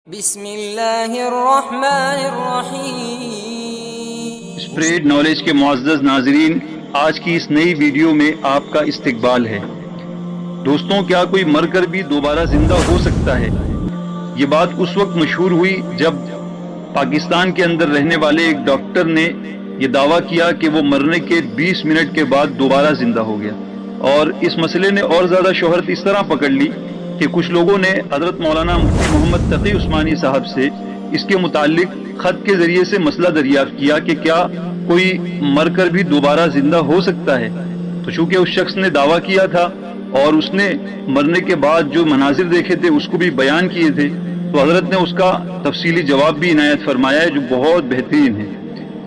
بسم اللہ الرحمن الرحیم۔ اسپریڈ نالج کے معزز ناظرین، آج کی اس نئی ویڈیو میں آپ کا استقبال ہے۔ دوستوں، کیا کوئی مر کر بھی دوبارہ زندہ ہو سکتا ہے؟ یہ بات اس وقت مشہور ہوئی جب پاکستان کے اندر رہنے والے ایک ڈاکٹر نے یہ دعویٰ کیا کہ وہ مرنے کے 20 منٹ کے بعد دوبارہ زندہ ہو گیا، اور اس مسئلے نے اور زیادہ شہرت اس طرح پکڑ لی کہ کچھ لوگوں نے حضرت مولانا مفتی محمد تقی عثمانی صاحب سے اس کے متعلق خط کے ذریعے سے مسئلہ دریافت کیا کہ کیا کوئی مر کر بھی دوبارہ زندہ ہو سکتا ہے۔ تو چونکہ اس شخص نے دعویٰ کیا تھا اور اس نے مرنے کے بعد جو مناظر دیکھے تھے اس کو بھی بیان کیے تھے، تو حضرت نے اس کا تفصیلی جواب بھی عنایت فرمایا ہے جو بہت بہترین ہے۔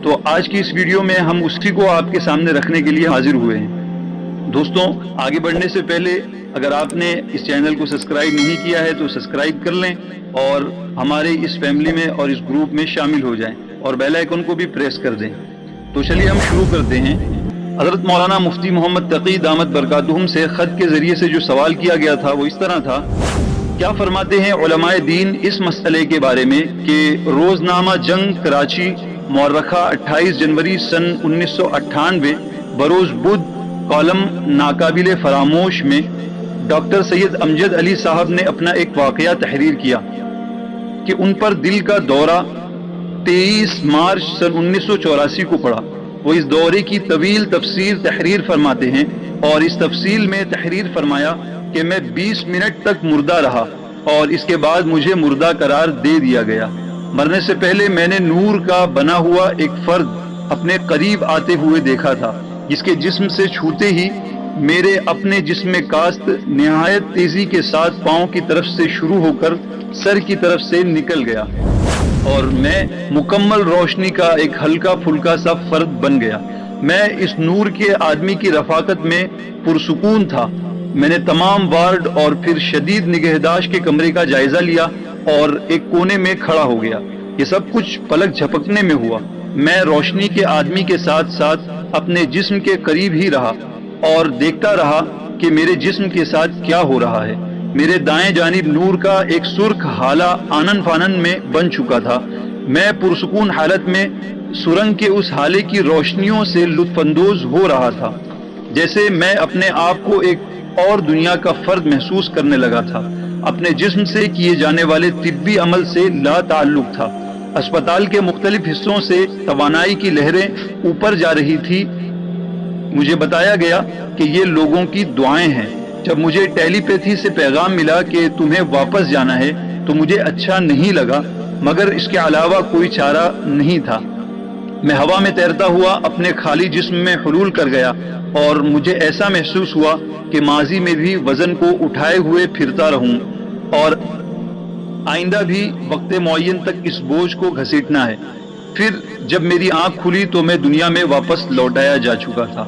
تو آج کی اس ویڈیو میں ہم اسی کو آپ کے سامنے رکھنے کے لیے حاضر ہوئے ہیں۔ دوستوں، آگے بڑھنے سے پہلے اگر آپ نے اس چینل کو سبسکرائب نہیں کیا ہے تو سبسکرائب کر لیں اور ہمارے اس فیملی میں اور اس گروپ میں شامل ہو جائیں، اور بیل آئیکن کو بھی پریس کر دیں۔ تو چلیے ہم شروع کرتے ہیں۔ حضرت مولانا مفتی محمد تقی دامت برکاتہم سے خط کے ذریعے سے جو سوال کیا گیا تھا وہ اس طرح تھا: کیا فرماتے ہیں علماء دین اس مسئلے کے بارے میں کہ روزنامہ جنگ کراچی مورخہ 28 جنوری سن 1998 بروز بدھ کالم ناقابل فراموش میں ڈاکٹر سید امجد علی صاحب نے اپنا ایک واقعہ تحریر کیا کہ ان پر دل کا دورہ 23 مارچ سن 1984 کو پڑا۔ وہ اس دورے کی طویل تفصیل تحریر فرماتے ہیں، اور اس تفصیل میں تحریر فرمایا کہ میں 20 منٹ تک مردہ رہا اور اس کے بعد مجھے مردہ قرار دے دیا گیا۔ مرنے سے پہلے میں نے نور کا بنا ہوا ایک فرد اپنے قریب آتے ہوئے دیکھا تھا، جس کے جسم سے چھوتے ہی میرے اپنے جسم میں کاست نہایت تیزی کے ساتھ پاؤں کی طرف سے شروع ہو کر سر کی طرف سے نکل گیا، اور میں مکمل روشنی کا ایک ہلکا پھلکا سا فرد بن گیا۔ میں اس نور کے آدمی کی رفاقت میں پرسکون تھا۔ میں نے تمام وارڈ اور پھر شدید نگہداشت کے کمرے کا جائزہ لیا اور ایک کونے میں کھڑا ہو گیا۔ یہ سب کچھ پلک جھپکنے میں ہوا۔ میں روشنی کے آدمی کے ساتھ ساتھ اپنے جسم کے قریب ہی رہا اور دیکھتا رہا کہ میرے جسم کے ساتھ کیا ہو رہا ہے۔ میرے دائیں جانب نور کا ایک سرخ ہالہ آنن فانن میں بن چکا تھا۔ میں پرسکون حالت میں سرنگ کے اس ہالے کی روشنیوں سے لطف اندوز ہو رہا تھا، جیسے میں اپنے آپ کو ایک اور دنیا کا فرد محسوس کرنے لگا تھا۔ اپنے جسم سے کیے جانے والے طبی عمل سے لا تعلق تھا۔ اسپتال کے مختلف حصوں سے توانائی کی لہریں اوپر جا رہی تھی۔ مجھے بتایا گیا کہ یہ لوگوں کی دعائیں ہیں۔ جب مجھے ٹیلی پیتھی سے پیغام ملا کہ تمہیں واپس جانا ہے تو مجھے اچھا نہیں لگا، مگر اس کے علاوہ کوئی چارہ نہیں تھا۔ میں ہوا میں تیرتا ہوا اپنے خالی جسم میں حلول کر گیا، اور مجھے ایسا محسوس ہوا کہ ماضی میں بھی وزن کو اٹھائے ہوئے پھرتا رہوں اور آئندہ بھی وقت معین تک اس بوجھ کو گھسیٹنا ہے۔ پھر جب میری آنکھ کھلی تو میں دنیا میں واپس لوٹایا جا چکا تھا۔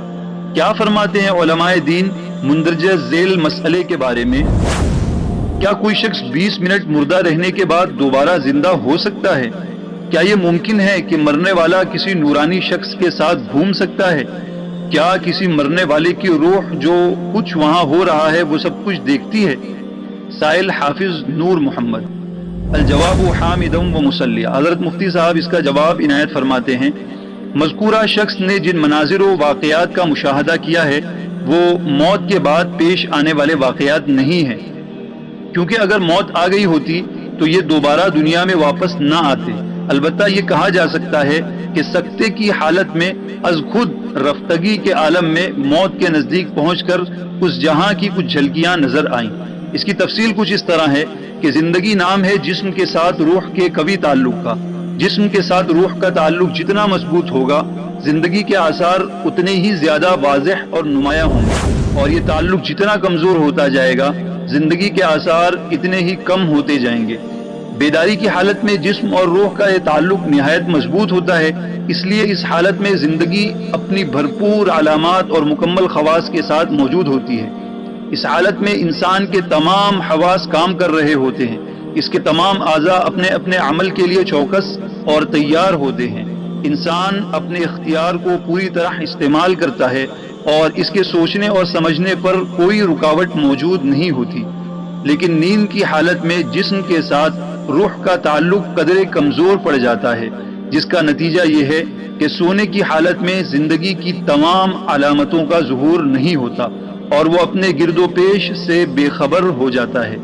کیا فرماتے ہیں علماء دین مندرجہ ذیل مسئلے کے بارے میں؟ کیا کوئی شخص 20 منٹ مردہ رہنے کے بعد دوبارہ زندہ ہو سکتا ہے؟ کیا یہ ممکن ہے کہ مرنے والا کسی نورانی شخص کے ساتھ گھوم سکتا ہے؟ کیا کسی مرنے والے کی روح جو کچھ وہاں ہو رہا ہے وہ سب کچھ دیکھتی ہے؟ سائل حافظ نور محمد۔ الجواب حامد و مسلیہ۔ حضرت مفتی صاحب اس کا جواب عنایت فرماتے ہیں: مذکورہ شخص نے جن مناظر و واقعات کا مشاہدہ کیا ہے وہ موت کے بعد پیش آنے والے واقعات نہیں ہیں، کیونکہ اگر موت آ گئی ہوتی تو یہ دوبارہ دنیا میں واپس نہ آتے۔ البتہ یہ کہا جا سکتا ہے کہ سکتے کی حالت میں از خود رفتگی کے عالم میں موت کے نزدیک پہنچ کر اس جہاں کی کچھ جھلکیاں نظر آئیں۔ اس کی تفصیل کچھ اس طرح ہے کہ زندگی نام ہے جسم کے ساتھ روح کے قوی تعلق کا۔ جسم کے ساتھ روح کا تعلق جتنا مضبوط ہوگا، زندگی کے آثار اتنے ہی زیادہ واضح اور نمایاں ہوں گے، اور یہ تعلق جتنا کمزور ہوتا جائے گا، زندگی کے آثار اتنے ہی کم ہوتے جائیں گے۔ بیداری کی حالت میں جسم اور روح کا یہ تعلق نہایت مضبوط ہوتا ہے، اس لیے اس حالت میں زندگی اپنی بھرپور علامات اور مکمل خواص کے ساتھ موجود ہوتی ہے۔ اس حالت میں انسان کے تمام حواس کام کر رہے ہوتے ہیں، اس کے تمام اعضاء اپنے اپنے عمل کے لیے چوکس اور تیار ہوتے ہیں۔ انسان اپنے اختیار کو پوری طرح استعمال کرتا ہے اور اس کے سوچنے اور سمجھنے پر کوئی رکاوٹ موجود نہیں ہوتی۔ لیکن نیند کی حالت میں جسم کے ساتھ روح کا تعلق قدرے کمزور پڑ جاتا ہے، جس کا نتیجہ یہ ہے کہ سونے کی حالت میں زندگی کی تمام علامتوں کا ظہور نہیں ہوتا اور وہ اپنے گرد و پیش سے بے خبر ہو جاتا ہے۔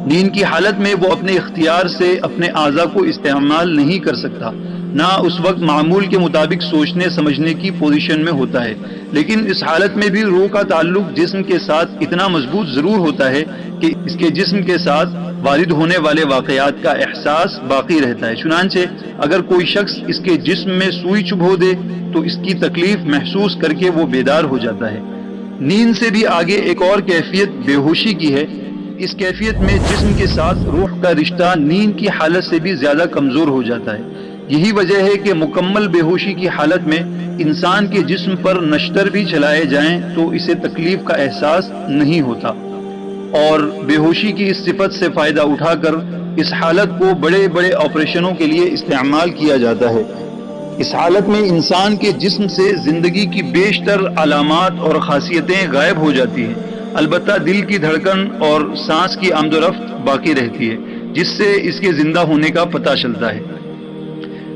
نیند کی حالت میں وہ اپنے اختیار سے اپنے اعضاء کو استعمال نہیں کر سکتا، نہ اس وقت معمول کے مطابق سوچنے سمجھنے کی پوزیشن میں ہوتا ہے، لیکن اس حالت میں بھی روح کا تعلق جسم کے ساتھ اتنا مضبوط ضرور ہوتا ہے کہ اس کے جسم کے ساتھ وارد ہونے والے واقعات کا احساس باقی رہتا ہے۔ چنانچہ اگر کوئی شخص اس کے جسم میں سوئی چبھو دے تو اس کی تکلیف محسوس کر کے وہ بیدار ہو جاتا ہے۔ نیند سے بھی آگے ایک اور کیفیت بے ہوشی کی ہے۔ اس کیفیت میں جسم کے ساتھ روح کا رشتہ نیند کی حالت سے بھی زیادہ کمزور ہو جاتا ہے۔ یہی وجہ ہے کہ مکمل بے ہوشی کی حالت میں انسان کے جسم پر نشتر بھی چلائے جائیں تو اسے تکلیف کا احساس نہیں ہوتا، اور بے ہوشی کی اس صفت سے فائدہ اٹھا کر اس حالت کو بڑے بڑے آپریشنوں کے لیے استعمال کیا جاتا ہے۔ اس حالت میں انسان کے جسم سے زندگی کی بیشتر علامات اور خاصیتیں غائب ہو جاتی ہیں، البتہ دل کی دھڑکن اور سانس کی آمد و رفت باقی رہتی ہے، جس سے اس کے زندہ ہونے کا پتہ چلتا ہے۔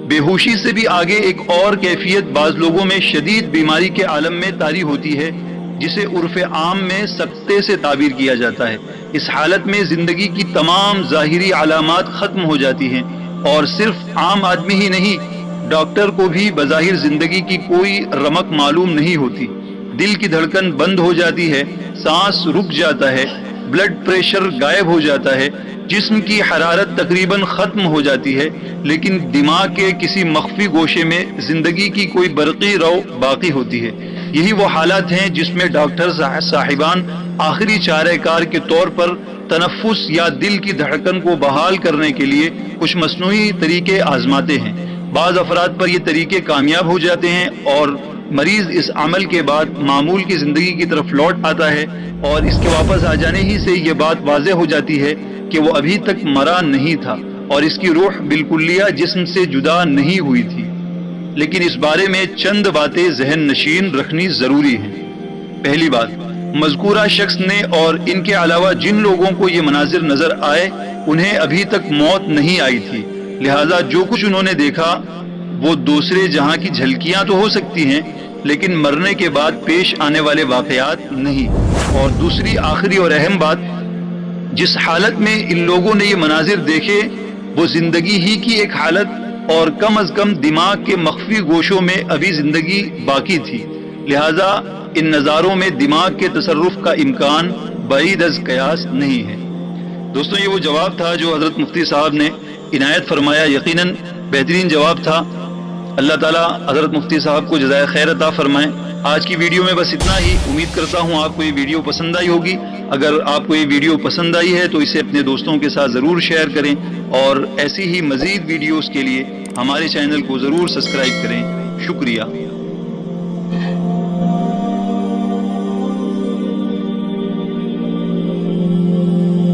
بے ہوشی سے بھی آگے ایک اور کیفیت بعض لوگوں میں شدید بیماری کے عالم میں طاری ہوتی ہے، جسے عرف عام میں سکتے سے تعبیر کیا جاتا ہے۔ اس حالت میں زندگی کی تمام ظاہری علامات ختم ہو جاتی ہیں، اور صرف عام آدمی ہی نہیں، ڈاکٹر کو بھی بظاہر زندگی کی کوئی رمق معلوم نہیں ہوتی۔ دل کی دھڑکن بند ہو جاتی ہے، سانس رک جاتا ہے، بلڈ پریشر غائب ہو جاتا ہے، جسم کی حرارت تقریباً ختم ہو جاتی ہے، لیکن دماغ کے کسی مخفی گوشے میں زندگی کی کوئی برقی رو باقی ہوتی ہے۔ یہی وہ حالات ہیں جس میں ڈاکٹر صاحبان آخری چارہ کار کے طور پر تنفس یا دل کی دھڑکن کو بحال کرنے کے لیے کچھ مصنوعی طریقے آزماتے ہیں۔ بعض افراد پر یہ طریقے کامیاب ہو جاتے ہیں اور مریض اس عمل کے بعد معمول کی زندگی کی طرف لوٹ آتا ہے، اور اس کے واپس آ جانے ہی سے یہ بات واضح ہو جاتی ہے کہ وہ ابھی تک مرا نہیں تھا اور اس کی روح بالکلیہ جسم سے جدا نہیں ہوئی تھی۔ لیکن اس بارے میں چند باتیں ذہن نشین رکھنی ضروری ہیں۔ پہلی بات، مذکورہ شخص نے اور ان کے علاوہ جن لوگوں کو یہ مناظر نظر آئے انہیں ابھی تک موت نہیں آئی تھی، لہذا جو کچھ انہوں نے دیکھا وہ دوسرے جہاں کی جھلکیاں تو ہو سکتی ہیں، لیکن مرنے کے بعد پیش آنے والے واقعات نہیں۔ اور دوسری آخری اور اہم بات، جس حالت میں ان لوگوں نے یہ مناظر دیکھے وہ زندگی ہی کی ایک حالت اور کم از کم دماغ کے مخفی گوشوں میں ابھی زندگی باقی تھی، لہذا ان نظاروں میں دماغ کے تصرف کا امکان بعید از قیاس نہیں ہے۔ دوستوں، یہ وہ جواب تھا جو حضرت مفتی صاحب نے عنایت فرمایا، یقیناً بہترین جواب تھا۔ اللہ تعالیٰ حضرت مفتی صاحب کو جزائے خیر عطا فرمائیں۔ آج کی ویڈیو میں بس اتنا ہی، امید کرتا ہوں آپ کو یہ ویڈیو پسند آئی ہوگی۔ اگر آپ کو یہ ویڈیو پسند آئی ہے تو اسے اپنے دوستوں کے ساتھ ضرور شیئر کریں، اور ایسی ہی مزید ویڈیوز کے لیے ہمارے چینل کو ضرور سبسکرائب کریں۔ شکریہ۔